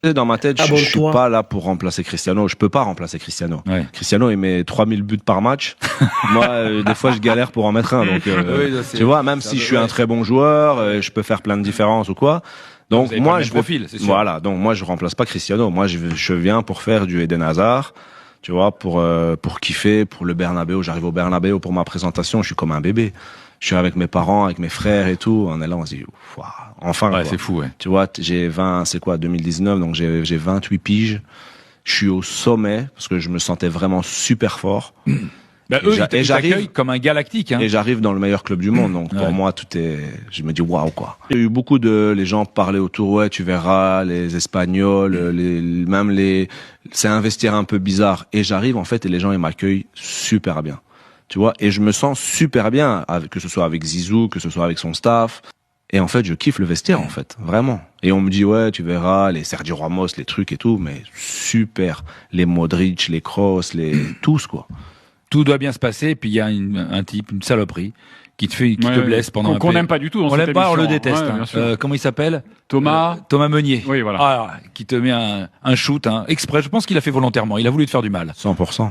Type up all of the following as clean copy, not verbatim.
Dans ma tête, je suis pas là pour remplacer Cristiano. Je peux pas remplacer Cristiano. Ouais. Cristiano, il met 3000 buts par match. Moi, des fois, je galère pour en mettre un. Donc, tu vois, même si je suis un très bon joueur, je peux faire plein de différences ou quoi. Donc, moi, voilà. Donc, moi, je remplace pas Cristiano. Moi, je viens pour faire du Eden Hazard. Tu vois, pour kiffer, pour le Bernabéu. J'arrive au Bernabéu pour ma présentation. Je suis comme un bébé. Je suis avec mes parents, avec mes frères et tout. On est là, on se dit, wow, enfin. Ouais, quoi. c'est fou, ouais. Tu vois, j'ai 2019, donc j'ai 28 piges. Je suis au sommet parce que je me sentais vraiment super fort. Bah, eux, ils t'accueillent comme un galactique, hein. Et j'arrive dans le meilleur club du monde. Donc, pour moi, je me dis, waouh, quoi. Il y a eu beaucoup les gens parlaient autour, ouais, tu verras, les Espagnols, c'est un vestiaire un peu bizarre. Et j'arrive, en fait, et les gens, ils m'accueillent super bien. Tu vois, et je me sens super bien, que ce soit avec Zizou, que ce soit avec son staff. Et en fait, je kiffe le vestiaire, en fait, vraiment. Et on me dit, ouais, tu verras, les Sergio Ramos, les trucs et tout, mais super. Les Modric, les Kroos, tous, quoi. Tout doit bien se passer, et puis il y a un type, une saloperie, qui te blesse pendant qu'on n'aime pas du tout dans cette émission. On le déteste. Ouais, comment il s'appelle? Thomas Meunier. Oui, voilà. Ah, qui te met un shoot, exprès. Je pense qu'il a fait volontairement. Il a voulu te faire du mal. 100%.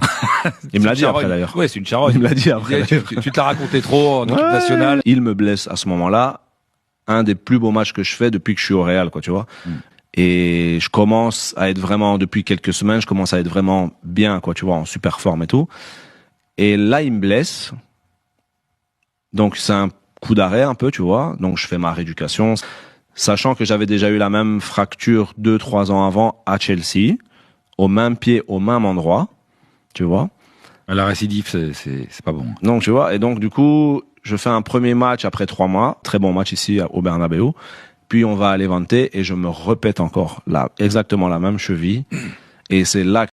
Il me l'a dit après, d'ailleurs. Ouais, c'est une charogne. Il me l'a dit après. Tu te l'as raconté trop en équipe nationale. Il me blesse à ce moment-là. Un des plus beaux matchs que je fais depuis que je suis au Real, quoi, tu vois. Et je commence à être vraiment, depuis quelques semaines, je commence à être vraiment bien, quoi, tu vois, en super forme et tout. Et là, il me blesse. Donc, c'est un coup d'arrêt un peu, tu vois. Donc, je fais ma rééducation. Sachant que j'avais déjà eu la même fracture 2-3 ans avant à Chelsea. Au même pied, au même endroit. Tu vois. La récidive, c'est pas bon. Donc, tu vois. Et donc, du coup, je fais un premier match après 3 mois. Très bon match ici au Bernabéu. Puis, on va à Levante et je me répète encore là, exactement la même cheville. Et c'est là